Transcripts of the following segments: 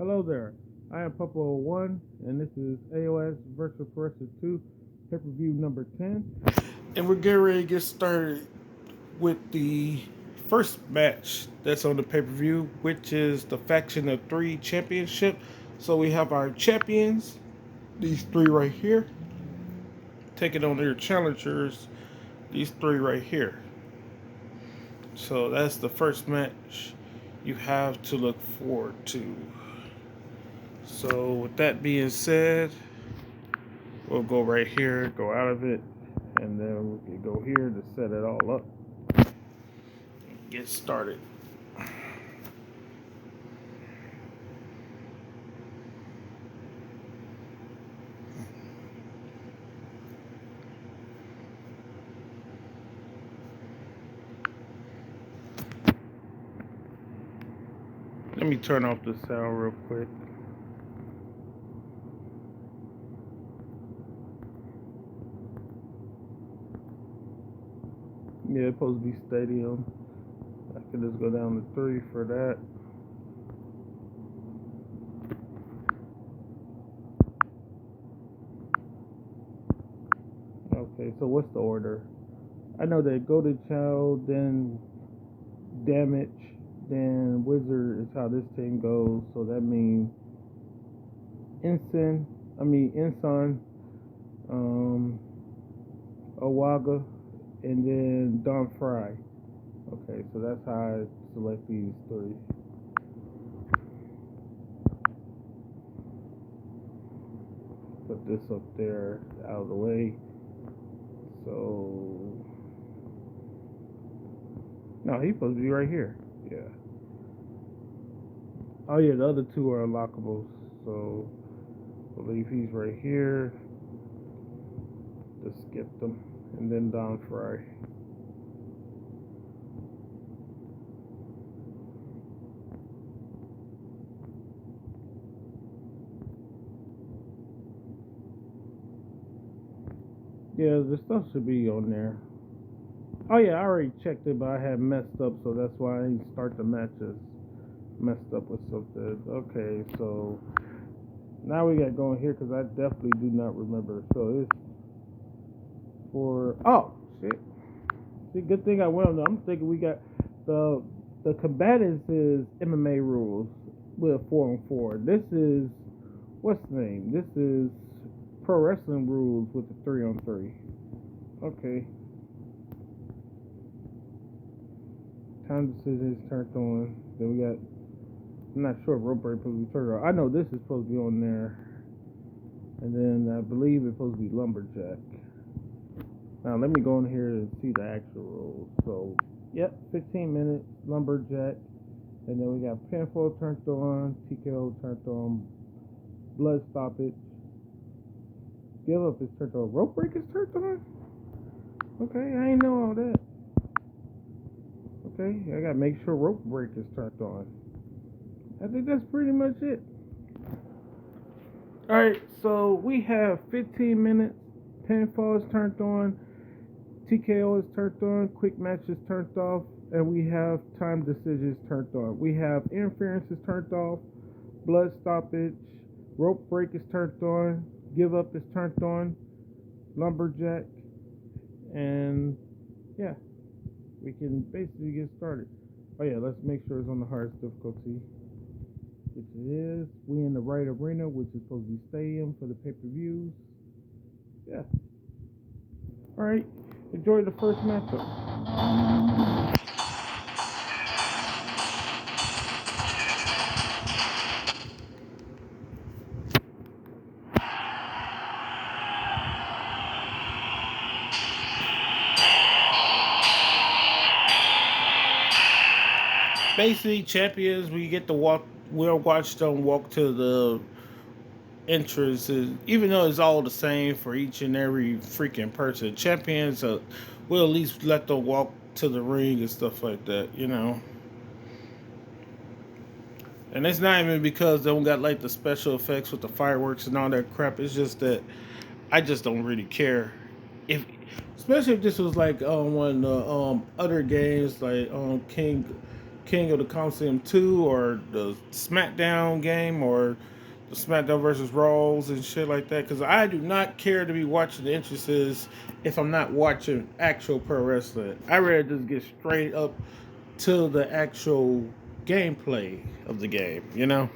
Hello there. I am Papa01, and this is AOS Virtual Progressive 2 pay-per-view number 10. And we're getting ready to get started with the first match that's on the pay-per-view, which is the Faction of 3 Championship. So we have our champions, these three right here, taking on their challengers, these three right here. So that's the first match you have to look forward to. So with that being said, we'll go right here, go out of it, and then we can go here to set it all up. Get started. Let me turn off the sound real quick. Yeah, it's supposed to be stadium. I can just go down to 3 for that. Okay, so what's the order? I know that Golden Child, then Damage, then Wizard is how this team goes. So that means Ensign, Owaga, and then Don Fry. Okay, so that's how I select these three. Put this up there out of the way. So no, he's supposed to be right here. Yeah. Oh yeah, the other two are unlockables. So I believe he's right here. Just skip them, and then Don Fry. Yeah, the stuff should be on there. Oh yeah, I already checked it, but I had messed up, so that's why I didn't start the matches. Messed up with something. Okay, so now we got going here because I definitely do not remember. So it's for shit. See, good thing I went on. I'm thinking we got the combatants is MMA rules with a 4-on-4. This is what's the name? This is pro wrestling rules with the 3-on-3. Okay. Time decisions turned on. Then we got. I'm not sure if rope break supposed to be turned on. I know this is supposed to be on there. And then I believe it's supposed to be lumberjack. Now let me go in here and see the actual rules. So, yep, 15 minutes, lumberjack. And then we got pinfall turned on, TKO turned on, blood stoppage. Give up is turned on. Rope break is turned on? Okay, I ain't know all that. Okay, I gotta make sure rope break is turned on. I think that's pretty much it. Alright, so we have 15 minutes. Pinfall is turned on. TKO is turned on. Quick match is turned off. And we have time decisions turned on. We have interference is turned off. Blood stoppage. Rope break is turned on. Give up is turned on. Lumberjack. And yeah, we can basically get started. Oh yeah, let's make sure it's on the hardest difficulty. Which it is. We in the right arena, which is supposed to be stadium for the pay-per-views. Yeah. Alright. Enjoy the first matchup. Basically, champions, we get to walk. We'll watch them walk to the entrances, even though it's all the same for each and every freaking person. Champions, we'll at least let them walk to the ring and stuff like that, you know. And it's not even because they don't got like the special effects with the fireworks and all that crap. It's just that I just don't really care. If Especially if this was like one of the other games like King of the Coliseum 2 or the SmackDown game or the SmackDown versus Raws and shit like that. Because I do not care to be watching the entrances if I'm not watching actual pro wrestling. I rather just get straight up to the actual gameplay of the game, you know?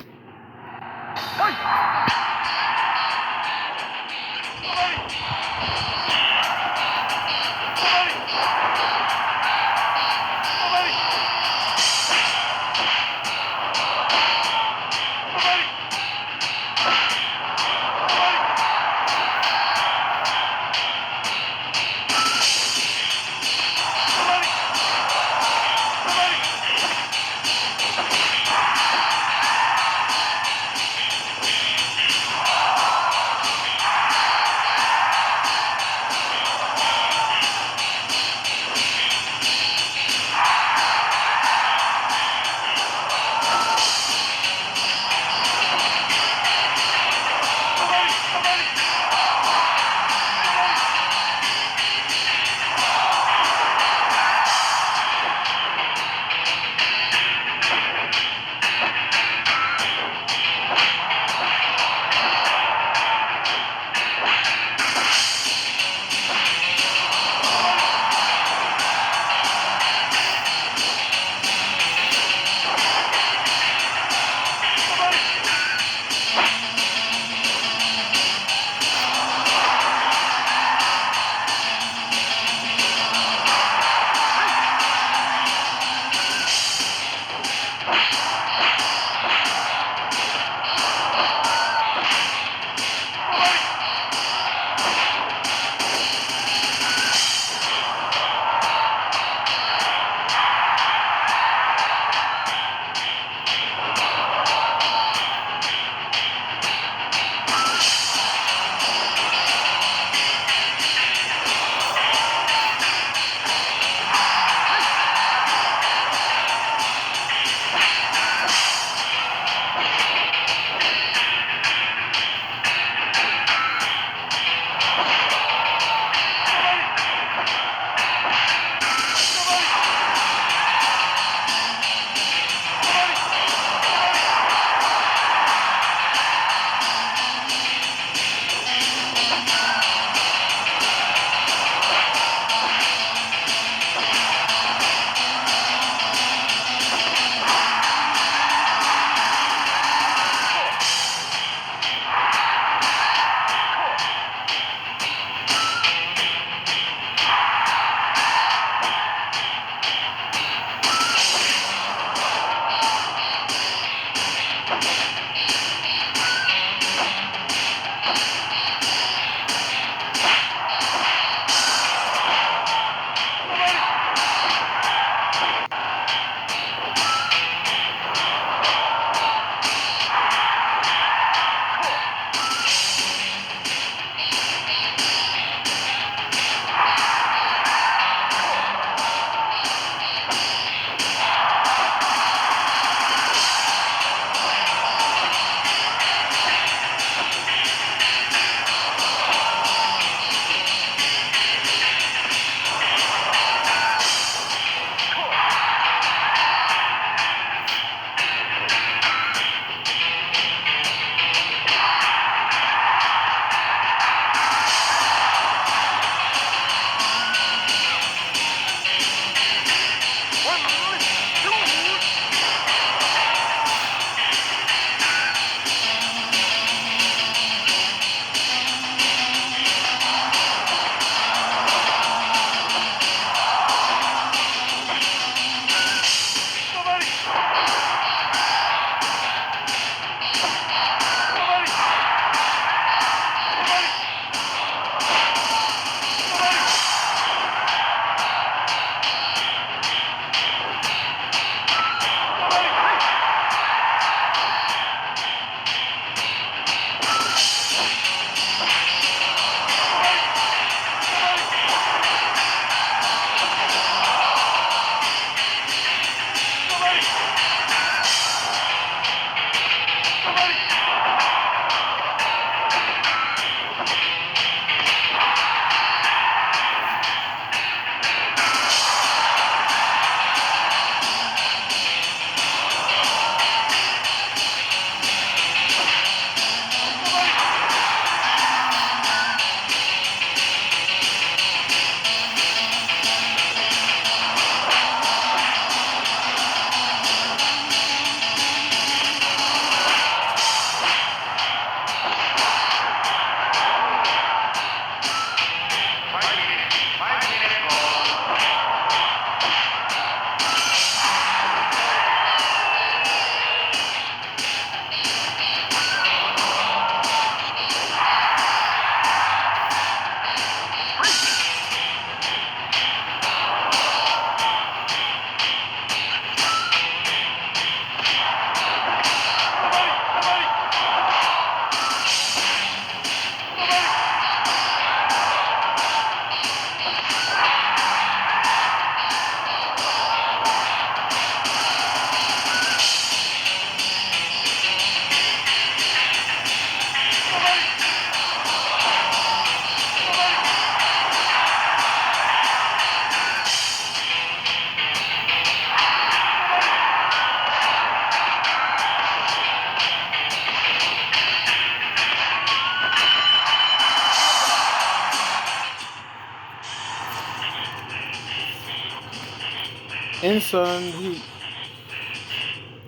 And son,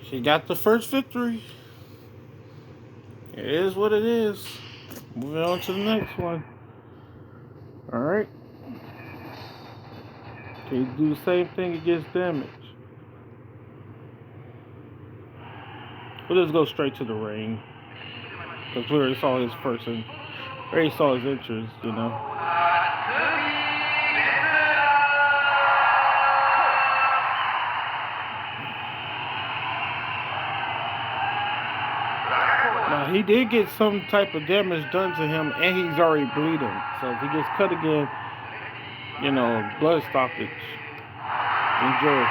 she got the first victory. It is what it is. Moving on to the next one. Alright. Can you do the same thing against damage? We'll just go straight to the ring. Because we already saw his person. Already saw his interest, you know. Now, he did get some type of damage done to him, and he's already bleeding. So if he gets cut again, you know, blood stoppage. Enjoy.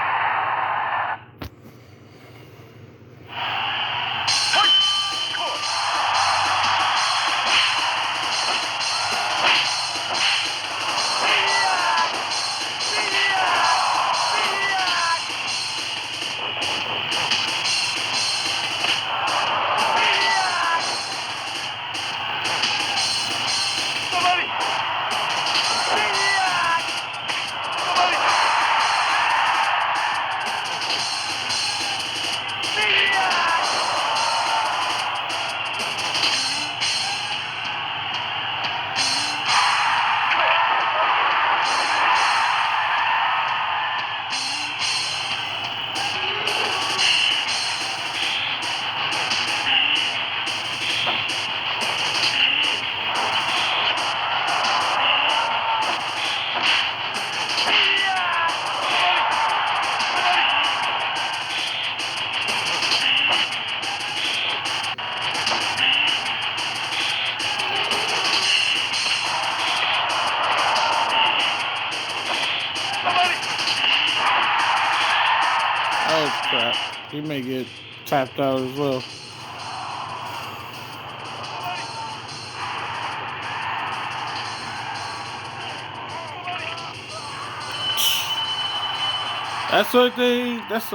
Oh crap. He may get tapped out as well. That's the thing. That's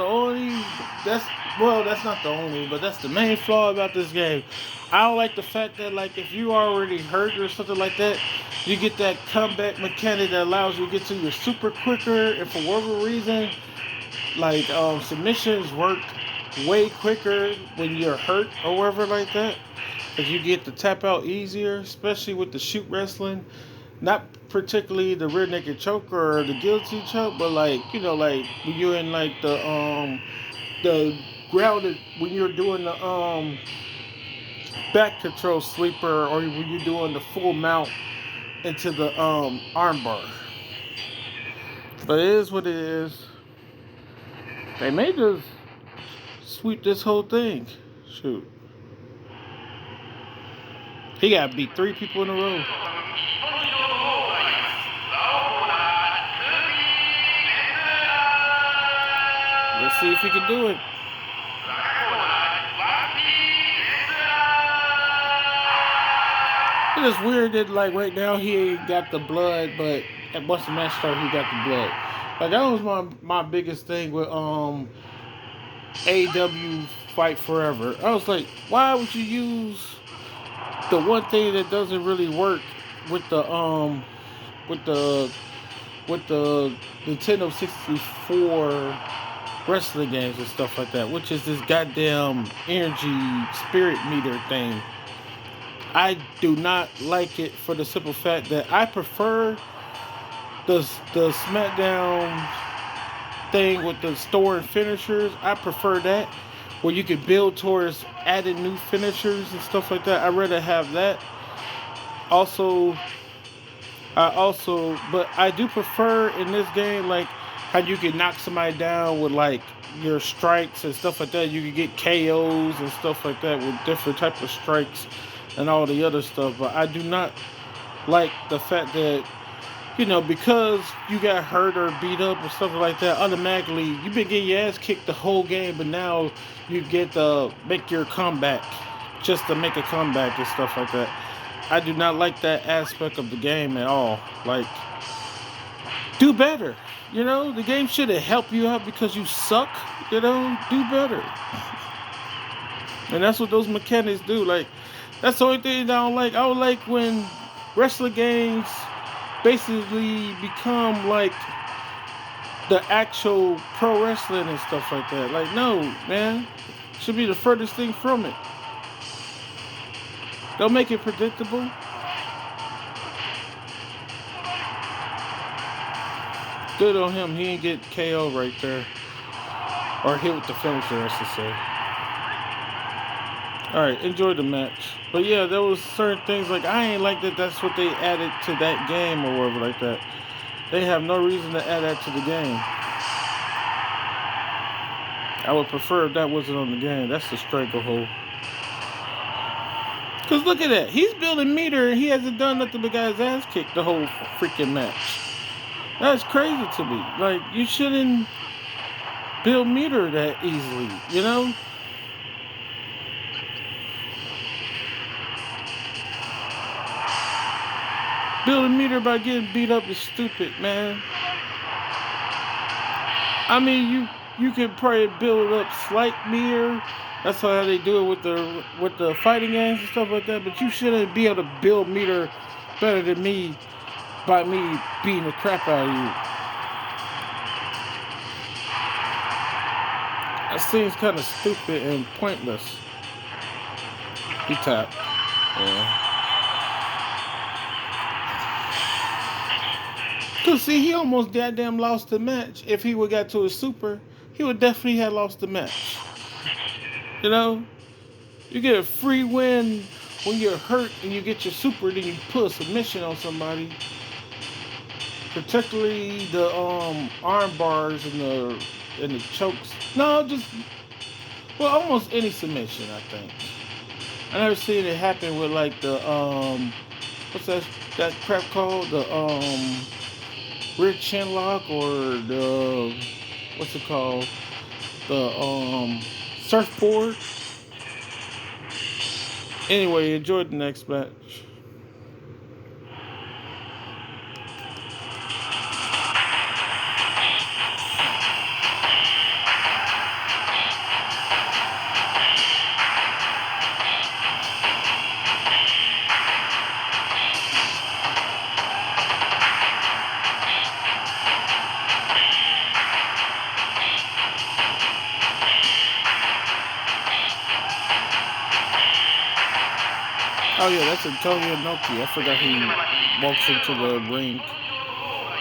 not the only, but that's the main flaw about this game. I don't like the fact that, like, if you already hurt or something like that, you get that comeback mechanic that allows you to get to your super quicker, and for whatever reason, like, submissions work way quicker when you're hurt or whatever like that. Because you get to tap out easier, especially with the shoot wrestling. Not particularly the rear naked choke or the guillotine choke, but like, you know, like when you're in like the grounded, when you're doing the back control sweeper, or when you're doing the full mount into the armbar. But it is what it is. They may just sweep this whole thing. Shoot. He got to beat 3 people in a row. Let's see if he can do it. It's just weird that, like, right now he ain't got the blood, but once the match started, he got the blood. Like, that was my biggest thing with AEW Fight Forever. I was like, why would you use the one thing that doesn't really work with the Nintendo 64 wrestling games and stuff like that, which is this goddamn energy spirit meter thing. I do not like it for the simple fact that I prefer the SmackDown thing with the storing finishers. I prefer that, where you can build towards adding new finishers and stuff like that. I'd rather have that. But I do prefer in this game, like, how you can knock somebody down with, like, your strikes and stuff like that. You can get KOs and stuff like that with different type of strikes and all the other stuff. But I do not like the fact that, you know, because you got hurt or beat up or something like that, automatically you've been getting your ass kicked the whole game, but now you get to make your comeback just to make a comeback and stuff like that. I do not like that aspect of the game at all. Like, do better. You know, the game shouldn't help you out because you suck. You know, do better. And that's what those mechanics do. Like, that's the only thing that I don't like. I don't like when wrestling games basically become like the actual pro wrestling and stuff like that. Like, no, man. Should be the furthest thing from it. Don't make it predictable. Good on him. He didn't get KO right there. Or hit with the finisher, I should say. Alright, enjoy the match. But yeah, there was certain things like I ain't like that that's what they added to that game or whatever like that. They have no reason to add that to the game. I would prefer if that wasn't on the game. That's the stranglehold. Cause look at that. He's building meter and he hasn't done nothing but got his ass kicked the whole freaking match. That's crazy to me. Like, you shouldn't build meter that easily, you know? Building meter by getting beat up is stupid, man. I mean, you could probably build up slight meter. That's how they do it with the fighting games and stuff like that. But you shouldn't be able to build meter better than me by me beating the crap out of you. That seems kind of stupid and pointless. He tapped. Yeah. Cause see, he almost goddamn lost the match. If he would got to a super, he would definitely have lost the match. You know, you get a free win when you're hurt and you get your super, then you put a submission on somebody. Particularly the arm bars and the chokes. No, just almost any submission, I think. I never seen it happen with like the what's that crap called? The rear chin lock or the what's it called? The surfboard. Anyway, enjoy the next match. Oh yeah, that's Antonio Noki. I forgot he walks into the ring.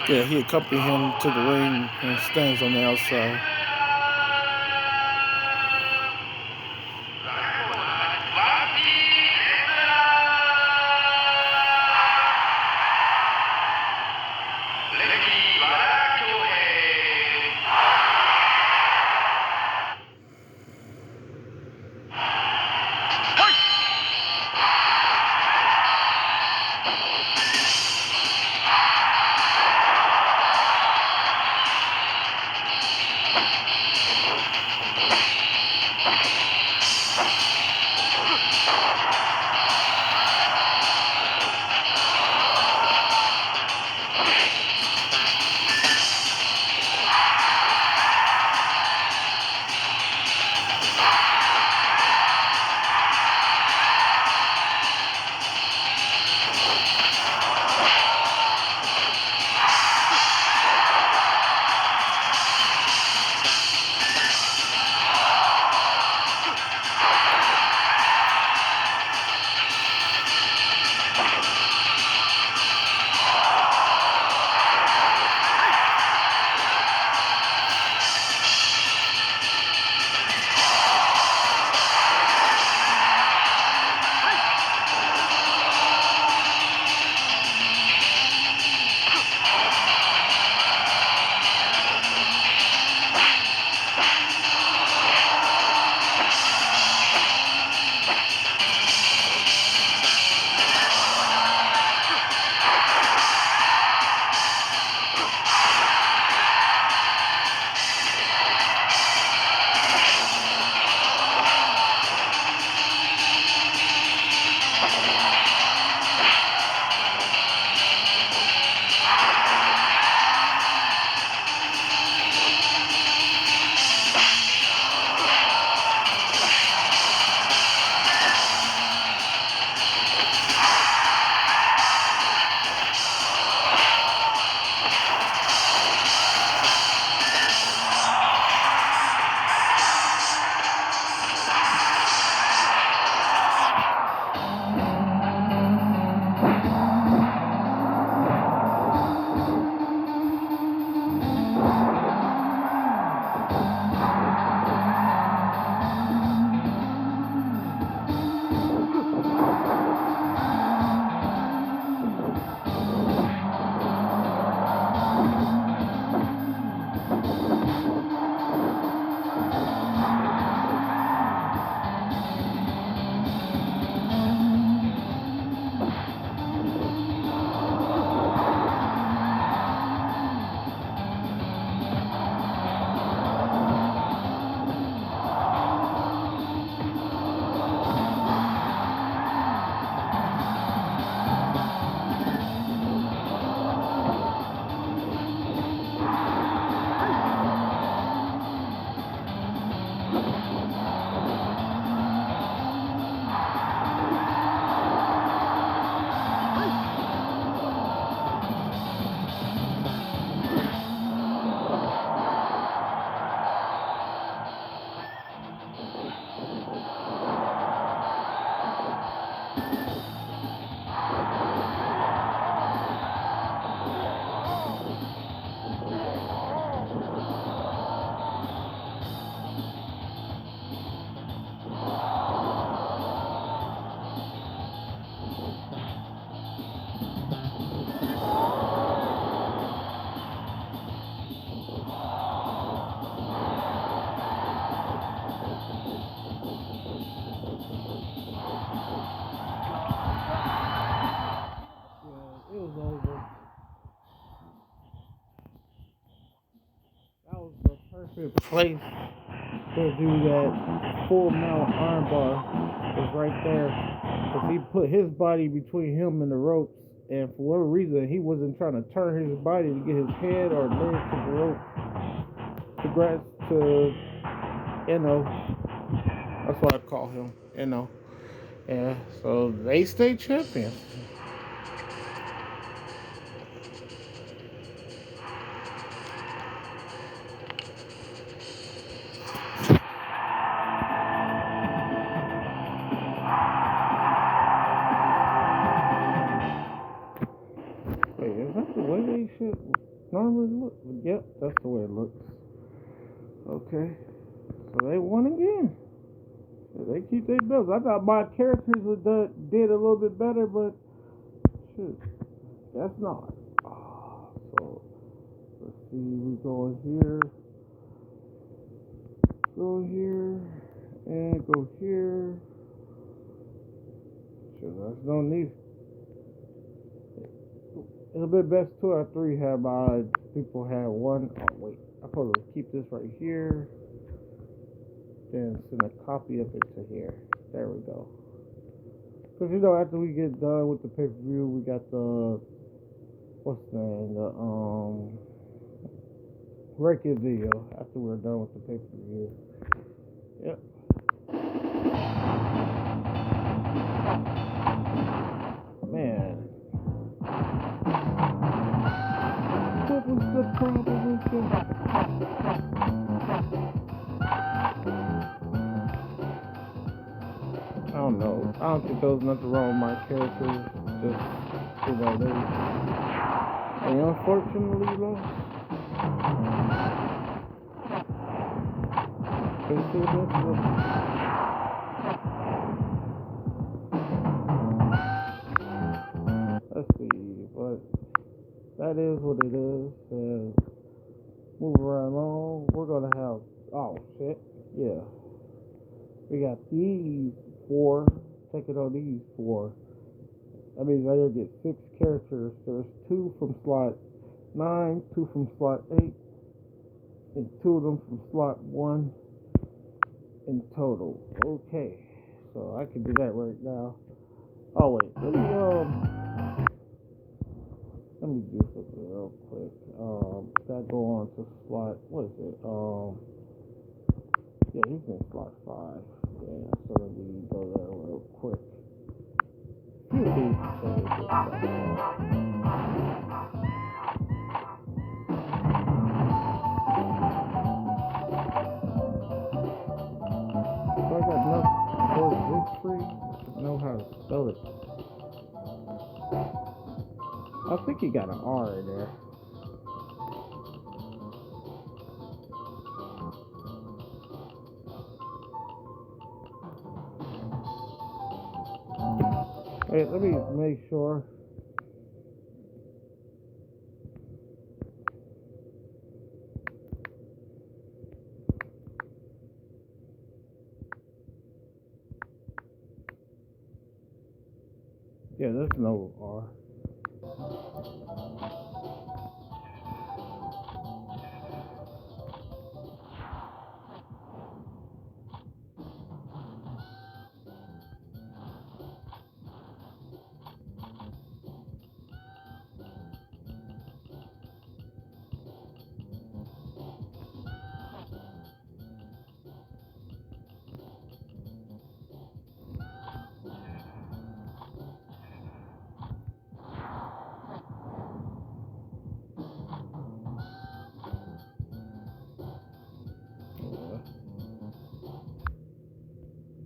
Yeah, he accompanied him to the ring and stands on the outside. place to do that full mount armbar is right there. Because he put his body between him and the ropes, and for whatever reason, he wasn't trying to turn his body to get his head or leg to the rope. Congrats to That's what I call him, Yeah, so they stay champions. Wait, is that the way they should normally look? Yep, that's the way it looks. Okay, so they won again. They keep their belts. I thought my characters did a little bit better, but shoot, that's not. So let's see, we go here, and go here. Sure, there's no need. It'll be best 2 out of 3 have people have one. Oh wait, I'm supposed to keep this right here. Then send a copy of it to here. There we go. Because after we get done with the pay-per-view, we got the record video after we're done with the pay-per-view. Yep. Man. What was the problem with you? I don't know. I don't think there was nothing wrong with my characters. Just, they unfortunately lost. Let's see, but that is what it is. And move right along. We're gonna have. Oh shit! Yeah, we got these 4 taking on these 4. That means I gotta get 6 characters. There's 2 from slot 9, 2 from slot 8, and 2 of them from slot 1 in total. Okay, so I can do that right now. Oh wait, let me do something real quick. That go on to slot. What is it? Yeah, he's in slot 5. Yeah, so let me go there real quick. So I got enough for victory. I know how to spell it. I think he got an R in there. Hey, let me make sure. Yeah, there's no R.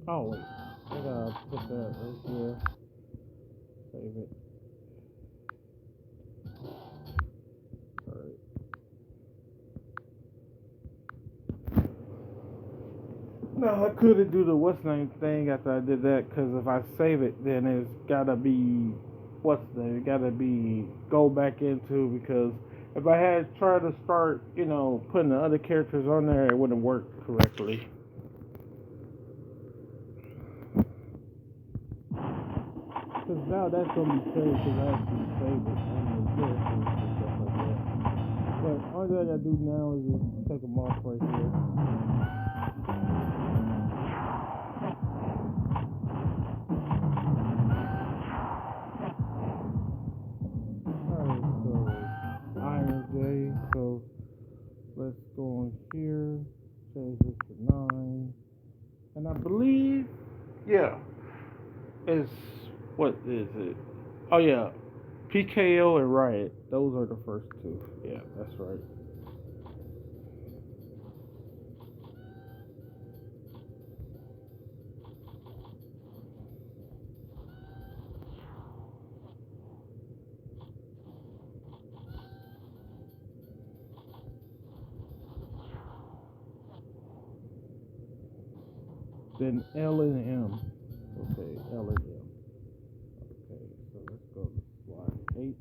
Oh wait, I gotta put that right here. Save it. Alright. No, I couldn't do the what's name thing after I did that, because if I save it, then it's gotta be it gotta be go back into, because if I had tried to start, putting the other characters on there, it wouldn't work correctly. Because now that's going to be saved, because I actually saved it on the characters and stuff like that. But all I gotta do now is just take them off right here. Alright, so Iron J. So let's go on here, change this to 9. And I believe, yeah, it's, what is it? Oh yeah, PKO and Riot. Those are the first two. Yeah, that's right. Then L and M. Okay, L and M. Okay, so let's go to slide 8.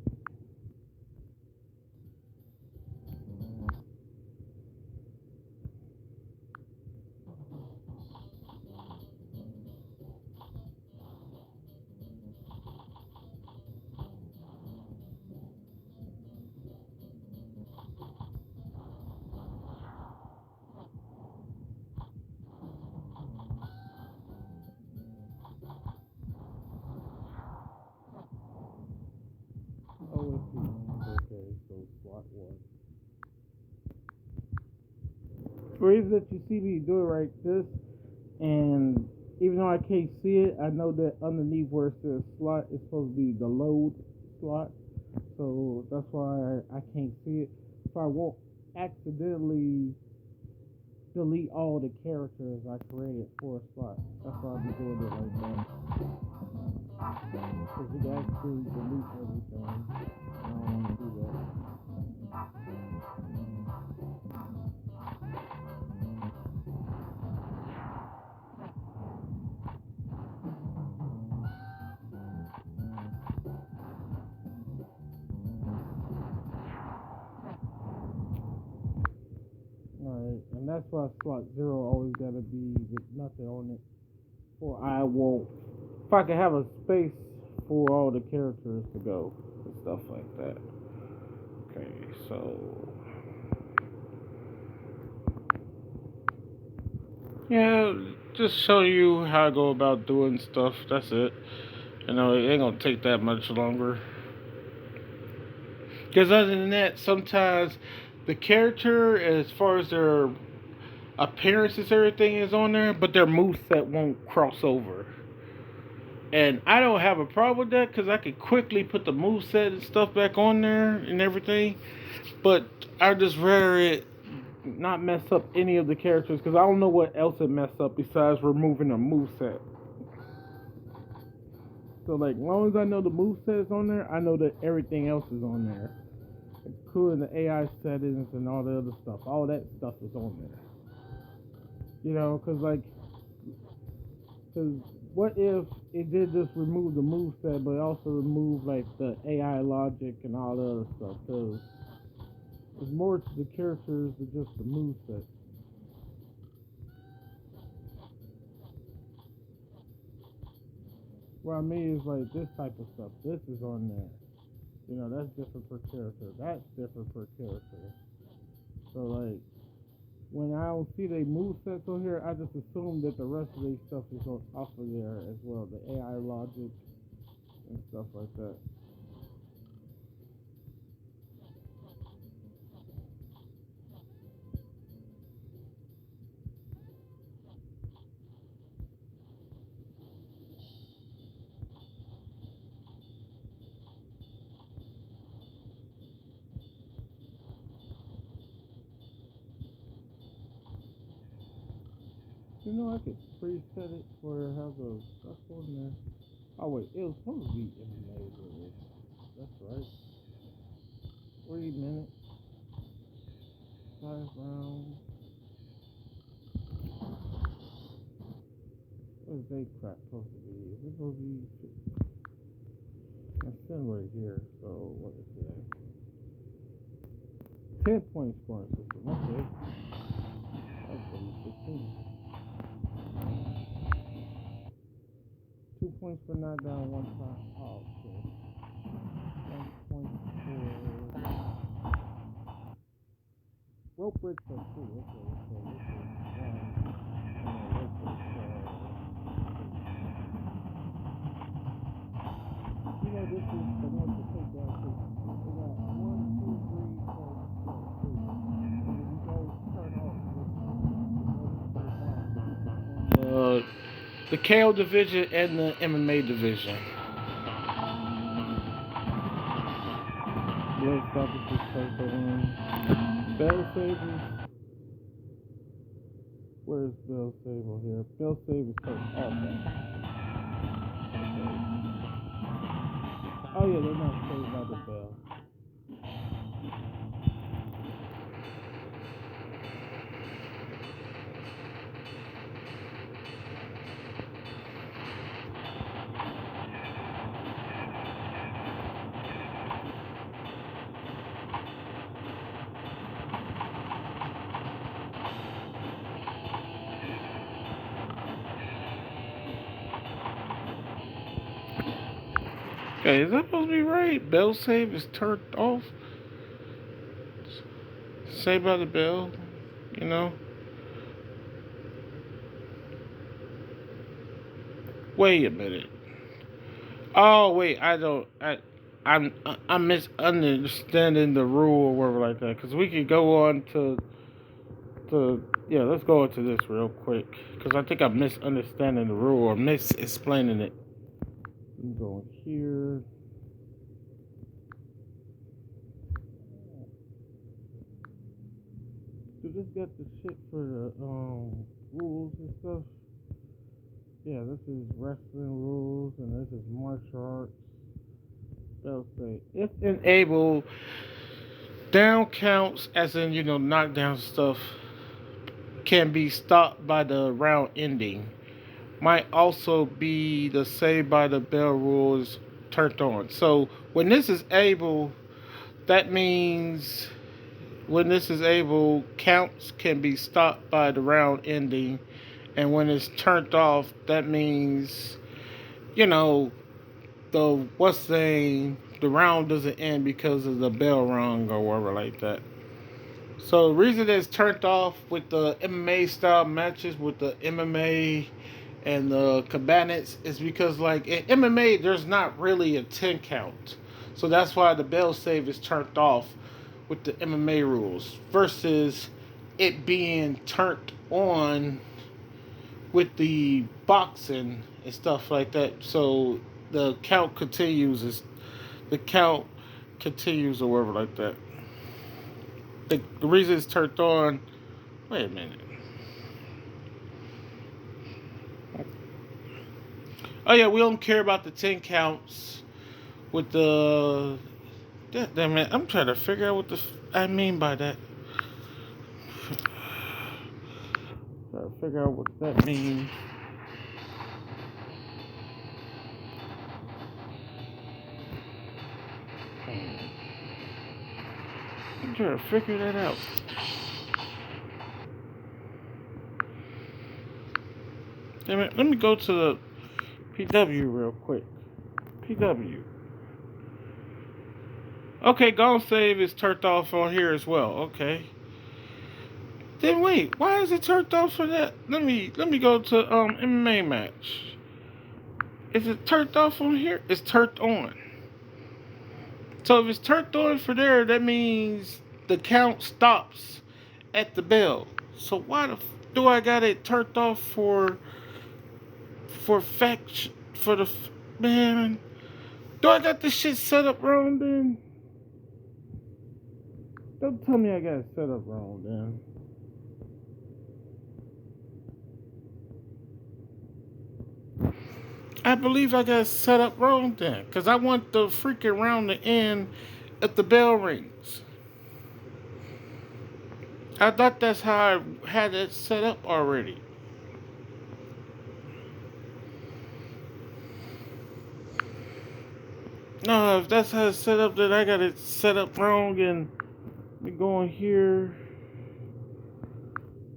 OSP. Okay, so slot 1. The reason that you see me do it like this, and even though I can't see it, I know that underneath where it says slot is supposed to be the load slot. So that's why I can't see it. So I won't accidentally delete all the characters I created for a slot. That's why I'll be doing it like that. Because you can actually delete everything. I don't want to do that. Alright, and that's why slot 0 always gotta be with nothing on it. Or I won't. If I can have a space for all the characters to go and stuff like that. Okay, so yeah, just show you how I go about doing stuff. That's it. You know, it ain't gonna take that much longer. Because other than that, sometimes the character, as far as their appearances, everything is on there, but their moveset won't cross over. And I don't have a problem with that because I could quickly put the moveset and stuff back on there and everything. But I just rather it not mess up any of the characters because I don't know what else it mess up besides removing a moveset. So like, as long as I know the moveset is on there, I know that everything else is on there, including the AI settings and all the other stuff. All that stuff is on there. You know, because what if it did just remove the moveset, but it also remove like the AI logic and all the other stuff? Because there's more to the characters than just the moveset. What I mean is like this type of stuff. This is on there. You know, that's different per character. That's different per character. So like, when I don't see they movesets on here, I just assume that the rest of their stuff is on off of there as well. The AI logic and stuff like that. You know, I could preset it for how the stuff on there. Oh wait, it was supposed to be in the neighborhood. That's right. 3 minutes, 5 rounds. What is they crap supposed to be? Is it supposed to be? It's in right here. So what is that? 10-point scoring system. Okay. That's gonna be 16. 2 points for knockdown, 1 time. Oh, okay. 1 point for rope bridge for 2. Okay, so this is 1. You know, this is the one to take down too. We got 1, 2, 3, 4, 3. And you go turn off the KO division and the MMA division. Blood stoppers is turned on. Bell savers. Where's bell saver here? Bell save is turned off. Okay. Oh yeah, they're not saved by the bell. Okay, is that supposed to be right? Bell save is turned off. Saved by the bell, you know. Wait a minute. Oh wait, I'm misunderstanding the rule or whatever like that. Cause we could go on to yeah. Let's go into this real quick. Cause I think I'm misunderstanding the rule or mis-explaining it. I'm going here. You just got the shit for the rules and stuff. Yeah, this is wrestling rules and this is martial arts. They'll say if enabled, down counts, as in knockdown stuff, can be stopped by the round ending. Might also be the save by the bell rules turned on. So when this is able, that means when this is able, counts can be stopped by the round ending. And when it's turned off, that means, the round doesn't end because of the bell rung or whatever like that. So the reason it's turned off with the MMA style matches with the MMA and the cabinets is because like in MMA there's not really a 10 count. So that's why the bell save is turned off with the MMA rules versus it being turned on with the boxing and stuff like that. So the count continues or whatever like that. The reason it's turned on. Wait a minute. Oh yeah, we don't care about the 10 counts with the. Damn it! I'm trying to figure out what I mean by that. Trying to figure out what that means. I'm trying to figure that out. Damn it! Let me go to the PW real quick. PW. Okay, Gone Save is turned off on here as well. Okay. Then wait, why is it turned off for that? Let me go to MMA match. Is it turned off on here? It's turned on. So if it's turned on for there, that means the count stops at the bell. So why do I got it turned off for fact for the man? Do I got this shit set up wrong then? Don't tell me I got it set up wrong then. I believe I got it set up wrong then. Because I want the freaking round to end if the bell rings. I thought that's how I had it set up already. No, if that's how it's set up, then I got it set up wrong and we going here.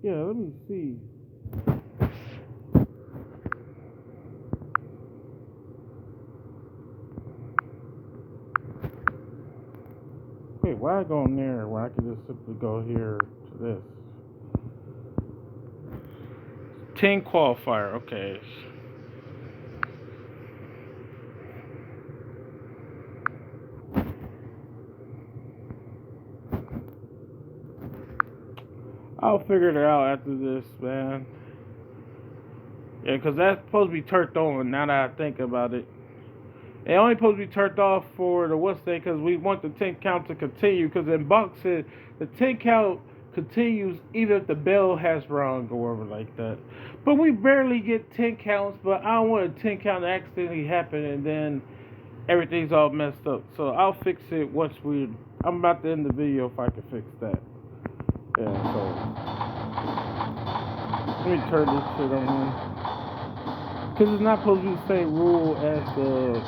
Yeah, let me see. Wait, Wait, why I go in there when I could just simply go here to this? 10 qualifier, okay. I'll figure it out after this, man. Yeah, because that's supposed to be turned on now that I think about it. It only supposed to be turned off for the what's day because we want the 10 count to continue. Because in boxing, the 10 count continues even if the bell has rung or whatever like that. But we barely get 10 counts. But I don't want a 10 count to accidentally happen and then everything's all messed up. So I'll fix it once we. I'm about to end the video if I can fix that. Yeah. So let me turn this shit on. Because it's not supposed to be the same rule as the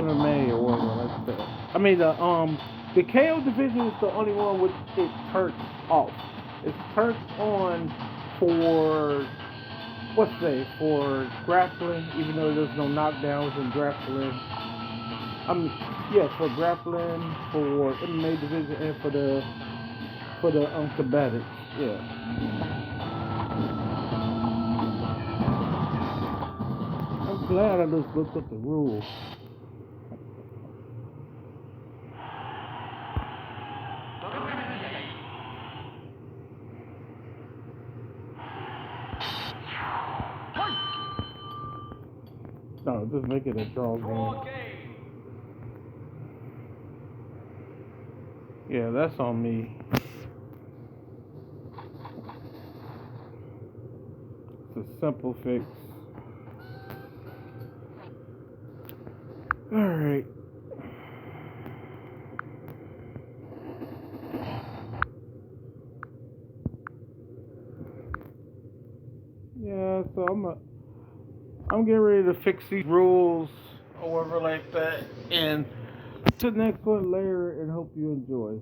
MMA or whatever like that. I mean the KO division is the only one with it turned off. It's turned on for for grappling, even though there's no knockdowns in grappling. For grappling, for MMA division, and for the combatics. Yeah. I'm glad I just looked up the rules. No, just make it a draw game. Yeah, that's on me. It's a simple fix. Alright. Yeah, so I'm getting ready to fix these rules or whatever like that, and to the next one later, and hope you enjoy.